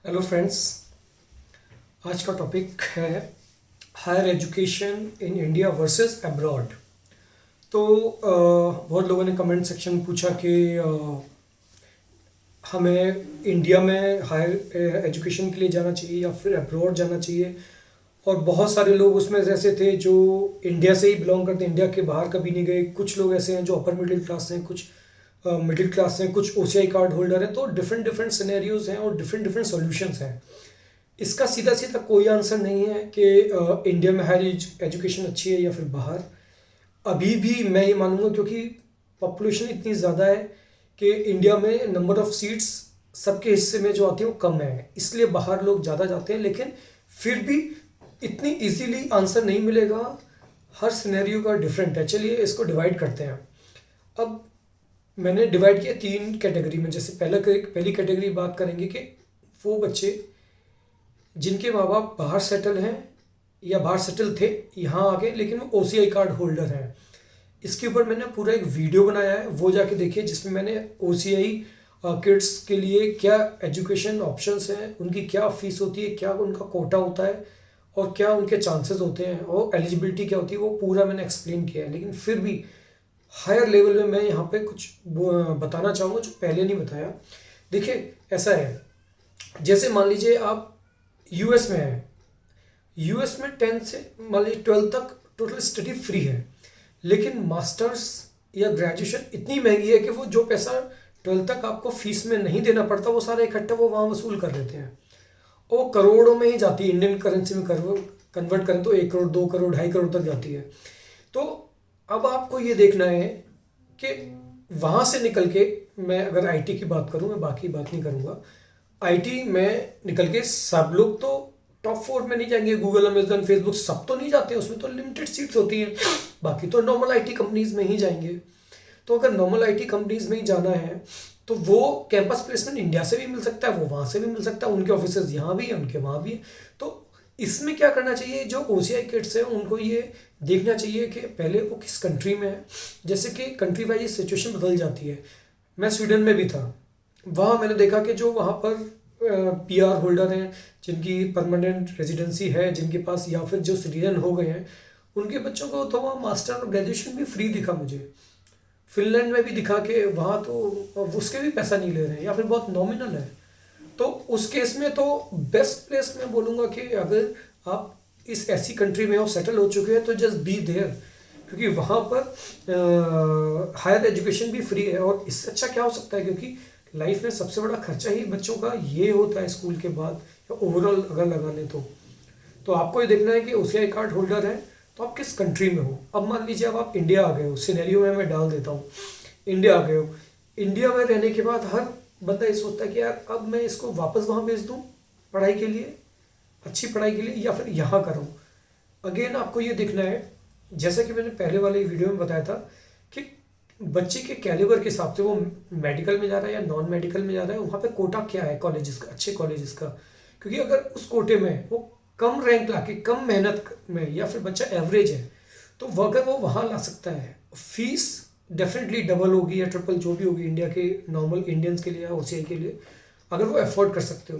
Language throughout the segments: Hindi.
Hello friends. आज का टॉपिक है higher education in India versus abroad. तो बहुत लोगों ने कमेंट सेक्शन में पूछा कि हमें इंडिया में हायर एजुकेशन के लिए जाना चाहिए या फिर अब्रॉड जाना चाहिए। और बहुत सारे लोग उसमें ऐसे थे जो इंडिया से ही बिलोंग करते, इंडिया के बाहर कभी नहीं गए। कुछ लोग ऐसे हैं जो अपर मिडिल क्लास हैं, कुछ मिडिल क्लास हैं, कुछ ओसीआई कार्ड होल्डर हैं। तो डिफरेंट डिफरेंट सिनेरियोज हैं और डिफरेंट डिफरेंट सॉल्यूशंस हैं। इसका सीधा सीधा कोई आंसर नहीं है कि इंडिया में हायर एजुकेशन अच्छी है या फिर बाहर। अभी भी मैं ये मानूंगा क्योंकि पॉपुलेशन इतनी ज़्यादा है कि इंडिया में नंबर ऑफ सीट्स सबके हिस्से में जो आती है वो कम है, इसलिए बाहर लोग ज़्यादा जाते हैं। लेकिन फिर भी इतनी इजीली आंसर नहीं मिलेगा, हर सिनेरियो का डिफरेंट है। चलिए इसको डिवाइड करते हैं। अब मैंने डिवाइड किया 3 कैटेगरी में। जैसे पहली कैटेगरी बात करेंगे कि वो बच्चे जिनके माँ बाप बाहर सेटल हैं या बाहर सेटल थे, यहाँ आ गए लेकिन वो ओसीआई कार्ड होल्डर हैं। इसके ऊपर मैंने पूरा एक वीडियो बनाया है, वो जाके देखिए, जिसमें मैंने ओसीआई किड्स के लिए क्या एजुकेशन ऑप्शंस हैं, उनकी क्या फ़ीस होती है, क्या उनका कोटा होता है और क्या उनके चांसेस होते हैं और एलिजिबिलिटी क्या होती है, वो पूरा मैंने एक्सप्लेन किया है। लेकिन फिर भी हायर लेवल में मैं यहाँ पे कुछ बताना चाहूँगा जो पहले नहीं बताया। देखिए ऐसा है, जैसे मान लीजिए आप यूएस में है। यूएस में 10th से मान लीजिए 12th तक टोटल स्टडी फ्री है, लेकिन मास्टर्स या ग्रेजुएशन इतनी महंगी है कि वो जो पैसा 12th तक आपको फीस में नहीं देना पड़ता वो सारा इकट्ठा वो वहाँ वसूल कर लेते हैं। वो करोड़ों में ही जाती है, इंडियन करेंसी में कन्वर्ट करें तो 1 करोड़ 2 करोड़ 2.5 करोड़ तक जाती है। तो अब आपको ये देखना है कि वहाँ से निकल के, मैं अगर आईटी की बात करूँ, मैं बाकी बात नहीं करूँगा, आईटी में निकल के सब लोग तो टॉप 4 में नहीं जाएंगे। गूगल, अमेजन, फेसबुक सब तो नहीं जाते, उसमें तो लिमिटेड सीट्स होती हैं। बाकी तो नॉर्मल आईटी कंपनीज में ही जाएंगे। तो अगर नॉर्मल आईटी कंपनीज में ही जाना है तो वो कैंपस प्लेसमेंट इंडिया से भी मिल सकता है, वो वहाँ से भी मिल सकता है, उनके ऑफिसेज यहाँ भी हैं, उनके वहाँ भी हैं। तो इसमें क्या करना चाहिए, जो ओसीआई किड्स हैं उनको ये देखना चाहिए कि पहले वो किस कंट्री में है। जैसे कि कंट्री वाइज सिचुएशन बदल जाती है। मैं स्वीडन में भी था, वहाँ मैंने देखा कि जो वहाँ पर पीआर होल्डर हैं, जिनकी परमानेंट रेजिडेंसी है, जिनके पास, या फिर जो सिटीजन हो गए हैं, उनके बच्चों को तो वहाँ मास्टर और ग्रेजुएशन भी फ्री दिखा मुझे। फिनलैंड में भी दिखा कि वहाँ तो उसके भी पैसा नहीं ले रहे हैं या फिर बहुत नॉमिनल है। तो उस केस में तो बेस्ट प्लेस मैं बोलूँगा कि अगर आप इस ऐसी कंट्री में हो, सेटल हो चुके हैं, तो जस्ट बी देयर, क्योंकि वहाँ पर हायर एजुकेशन भी फ्री है। और इससे अच्छा क्या हो सकता है, क्योंकि लाइफ में सबसे बड़ा खर्चा ही बच्चों का ये होता है स्कूल के बाद, या ओवरऑल अगर लगा लें तो आपको ये देखना है कि ओसीआई कार्ड होल्डर है तो आप किस कंट्री में हो। अब मान लीजिए अब आप इंडिया आ गए हो, सिनेरियो में मैं डाल देता हूँ, इंडिया आ गए हो। इंडिया में रहने के बाद हर बंदा ये सोचता है कि यार अब मैं इसको वापस वहाँ भेज दूँ पढ़ाई के लिए, अच्छी पढ़ाई के लिए, या फिर यहाँ करूँ। अगेन आपको ये देखना है, जैसा कि मैंने पहले वाले वीडियो में बताया था, कि बच्चे के कैलिबर के हिसाब से वो मेडिकल में जा रहा है या नॉन मेडिकल में जा रहा है, वहाँ पे कोटा क्या है कॉलेजेस का, अच्छे कॉलेजेस का। क्योंकि अगर उस कोटे में वो कम रैंक लाके, कम मेहनत में, या फिर बच्चा एवरेज है, तो अगर वो वहाँ ला सकता है, फीस डेफिनेटली डबल होगी या ट्रिपल जो भी होगी इंडिया के नॉर्मल इंडियंस के लिए या ओसीआई के लिए। अगर वो अफोर्ड कर सकते हो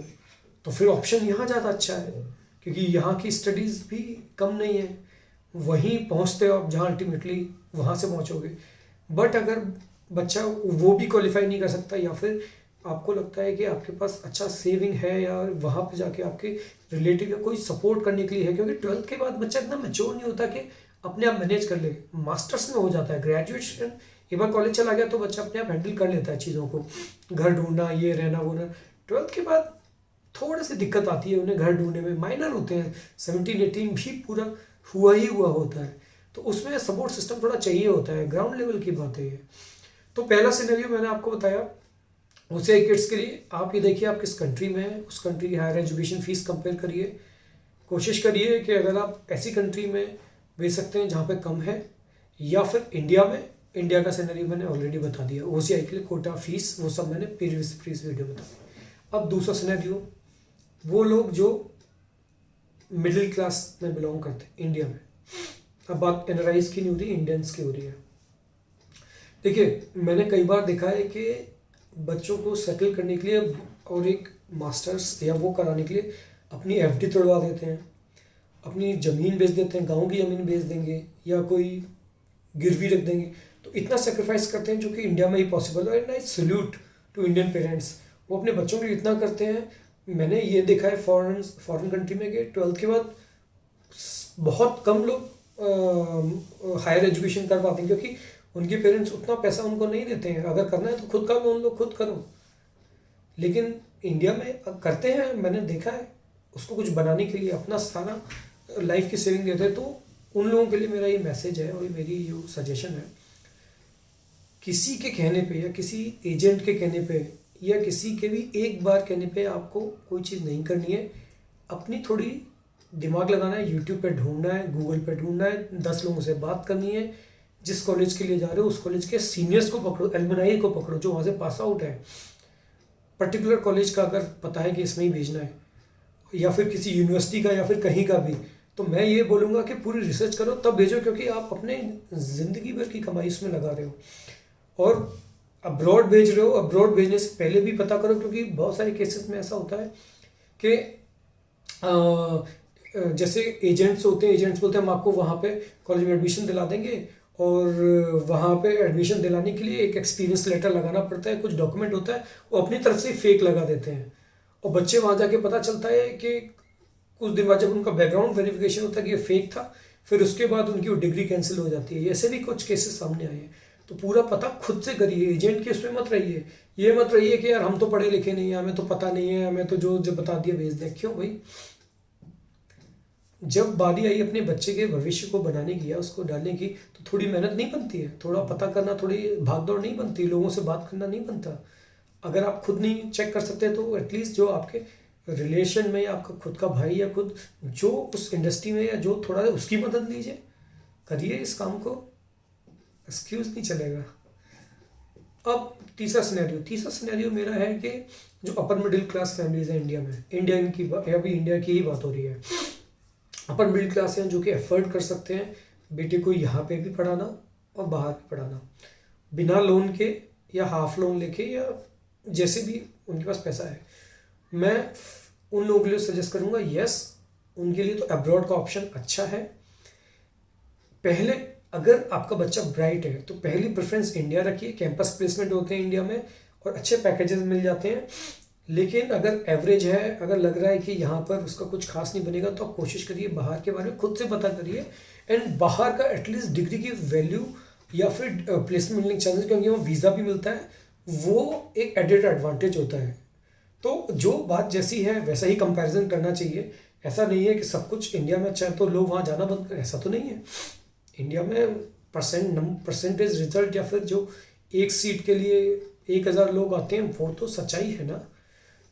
तो फिर ऑप्शन यहाँ ज़्यादा अच्छा है, क्योंकि यहाँ की स्टडीज़ भी कम नहीं है। वहीं पहुँचते हो आप जहाँ अल्टीमेटली वहाँ से पहुँचोगे। बट अगर बच्चा वो भी क्वालिफाई नहीं कर सकता, या फिर आपको लगता है कि आपके पास अच्छा सेविंग है, या वहाँ पे जाके आपके रिलेटिव या कोई सपोर्ट करने के लिए है, क्योंकि 12th के बाद बच्चा इतना मैच्योर नहीं होता कि अपने आप मैनेज कर ले। मास्टर्स में हो जाता है, ग्रेजुएशन एक बार कॉलेज चला गया तो बच्चा अपने आप हैंडल कर लेता है चीज़ों को, घर ढूंढना, ये रहना वो रहना। 12th के बाद थोड़ी सी दिक्कत आती है उन्हें घर ढूंढने में, माइनर होते हैं, 17-18 भी पूरा हुआ ही हुआ होता है, तो उसमें सपोर्ट सिस्टम थोड़ा चाहिए होता है। ग्राउंड लेवल की बात है ये। तो पहला सिनेरियो मैंने आपको बताया उसे किड्स के लिए। आप ये देखिए आप किस कंट्री में हैं, उस कंट्री की हायर एजुकेशन फीस कंपेयर करिए। कोशिश करिए कि अगर आप ऐसी कंट्री में भेज सकते हैं जहाँ पे कम है, या फिर इंडिया में, इंडिया का सिनेरियो मैंने ऑलरेडी बता दिया, ओसीआई के लिए कोटा फीस वो सब मैंने प्रीवियस वीडियो बता दिया। अब दूसरा सिनेरियो, वो लोग जो मिडिल क्लास में बिलोंग करते हैं इंडिया में। अब बात एनआरआईज की नहीं हो रही, इंडियंस की हो रही है। देखिए मैंने कई बार देखा है कि बच्चों को सेटल करने के लिए और एक मास्टर्स या वो कराने के लिए अपनी एफडी तोड़वा देते हैं, अपनी ज़मीन बेच देते हैं, गांव की ज़मीन बेच देंगे या कोई गिरवी रख देंगे। तो इतना सेक्रीफाइस करते हैं जो कि इंडिया में ही पॉसिबल है। And I salute to Indian parents, वो अपने बच्चों के लिए इतना करते हैं। मैंने ये देखा है फॉरेन कंट्री में कि 12th के बाद बहुत कम लोग हायर एजुकेशन कर पाते हैं, क्योंकि उनके पेरेंट्स उतना पैसा उनको नहीं देते हैं। अगर करना है तो खुद का लोन लो, खुद करो। लेकिन इंडिया में करते हैं, मैंने देखा है, उसको कुछ बनाने के लिए अपना सारा लाइफ की सेविंग देते हैं। तो उन लोगों के लिए मेरा ये मैसेज है और मेरी जो सजेशन है, किसी के कहने पे या किसी एजेंट के कहने पे या किसी के भी एक बार कहने पे आपको कोई चीज़ नहीं करनी है। अपनी थोड़ी दिमाग लगाना है, यूट्यूब पे ढूंढना है, गूगल पे ढूंढना है, 10 लोगों से बात करनी है। जिस कॉलेज के लिए जा रहे हो उस कॉलेज के सीनियर्स को पकड़ो, एलुमनाई को पकड़ो जो वहाँ से पास आउट है। पर्टिकुलर कॉलेज का अगर पता है कि इसमें ही भेजना है, या फिर किसी यूनिवर्सिटी का या फिर कहीं का भी, तो मैं ये बोलूँगा कि पूरी रिसर्च करो तब भेजो, क्योंकि आप अपने ज़िंदगी भर की कमाई उसमें लगा रहे हो। और अब्रॉड भेज रहे हो, अब्रॉड भेजने से पहले भी पता करो, क्योंकि बहुत सारे केसेस में ऐसा होता है कि जैसे एजेंट्स होते हैं, एजेंट्स बोलते हैं हम आपको वहाँ पे कॉलेज में एडमिशन दिला देंगे, और वहाँ पे एडमिशन दिलाने के लिए एक एक्सपीरियंस लेटर लगाना पड़ता है, कुछ डॉक्यूमेंट होता है, वो अपनी तरफ से फेक लगा देते हैं। और बच्चे वहाँ जाके पता चलता है कि कुछ दिन बाद जब उनका बैकग्राउंड वेरिफिकेशन होता है कि ये फेक था, फिर उसके बाद उनकी वो डिग्री कैंसिल हो जाती है। ऐसे भी कुछ केसेस सामने आए हैं। तो पूरा पता खुद से करिए, एजेंट के उसमें मत रहिए। ये मत रहिए कि यार हम तो पढ़े लिखे नहीं हैं, हमें तो पता नहीं है, हमें तो जो बता दिया भेज दें। क्यों भाई? जब बारी आई अपने बच्चे के भविष्य को बनाने की या उसको डालने की, तो थोड़ी मेहनत नहीं बनती है, थोड़ा पता करना, थोड़ी भागदौड़ नहीं बनती, लोगों से बात करना नहीं बनता। अगर आप खुद नहीं चेक कर सकते तो एटलीस्ट जो आपके रिलेशन में, आपका खुद का भाई या खुद जो उस इंडस्ट्री में या जो थोड़ा है उसकी मदद लीजिए, करिए इस काम को। एक्सक्यूज नहीं चलेगा। अब तीसरा सिनेरियो मेरा है कि जो अपर मिडिल क्लास फैमिलीज हैं इंडिया में, अभी इंडिया की ही बात हो रही है। अपर मिडिल क्लास हैं जो कि एफर्ट कर सकते हैं बेटे को यहाँ पे भी पढ़ाना और बाहर भी पढ़ाना, बिना लोन के या हाफ लोन लेके, या जैसे भी उनके पास पैसा है। मैं उन लोगों के लिए सजेस्ट करूँगा, यस उनके लिए तो अब्रॉड का ऑप्शन अच्छा है। पहले अगर आपका बच्चा ब्राइट है तो पहली प्रेफरेंस इंडिया रखिए। कैंपस प्लेसमेंट होते हैं इंडिया में और अच्छे पैकेजेस मिल जाते हैं। लेकिन अगर एवरेज है, अगर लग रहा है कि यहाँ पर उसका कुछ खास नहीं बनेगा, तो आप कोशिश करिए बाहर के बारे में खुद से पता करिए। एंड बाहर का एटलीस्ट डिग्री की वैल्यू या फिर प्लेसमेंट मिलने के चांसेस, क्योंकि वहाँ वीज़ा भी मिलता है, वो एक एडेड एडवांटेज होता है। तो जो बात जैसी है वैसा ही कंपैरिजन करना चाहिए। ऐसा नहीं है कि सब कुछ इंडिया में अच्छा है तो लोग वहाँ जाना बंद करें, ऐसा तो नहीं है। इंडिया में परसेंटेज रिजल्ट या फिर जो एक सीट के लिए 1000 लोग आते हैं, वो तो सच्चाई है ना।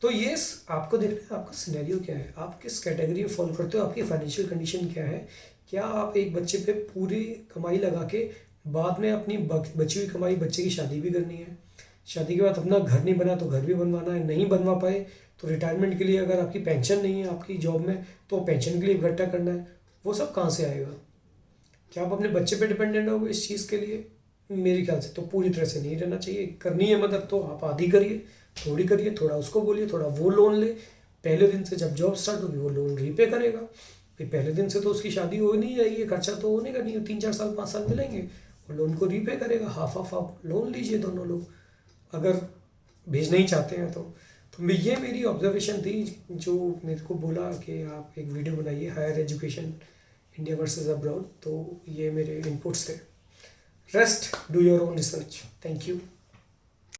तो ये आपको देखना है आपका सिनेरियो क्या है, आप किस कैटेगरी में फॉलो करते हो, आपकी फाइनेंशियल कंडीशन क्या है। क्या आप एक बच्चे पे पूरी कमाई लगा के बाद में अपनी बची हुई कमाई, बच्चे की शादी भी करनी है, शादी के बाद अपना घर नहीं बना तो घर भी बनवाना है, नहीं बनवा पाए तो रिटायरमेंट के लिए अगर आपकी पेंशन नहीं है आपकी जॉब में तो पेंशन के लिए इकट्ठा करना है, वो सब कहाँ से आएगा? क्या आप अपने बच्चे पे डिपेंडेंट हो इस चीज़ के लिए? मेरे ख्याल से तो पूरी तरह से नहीं रहना चाहिए। करनी है मदद तो आप आधी करिए, थोड़ी करिए, थोड़ा उसको बोलिए, थोड़ा वो लोन ले। पहले दिन से जब जॉब स्टार्ट होगी वो लोन रीपे करेगा। फिर पहले दिन से तो उसकी शादी हो नहीं जाएगी, खर्चा तो होने का नहीं है, 3-4 साल 5 साल मिलेंगे, और लोन को रीपे करेगा। हाफ लोन लीजिए दोनों लोग, अगर भेजना ही चाहते हैं तो ये मेरी ऑब्जर्वेशन थी जो मेरे को बोला कि आप एक वीडियो बनाइए higher education India versus abroad. तो ये मेरे इनपुट्स थे। Rest do your own research. Thank you.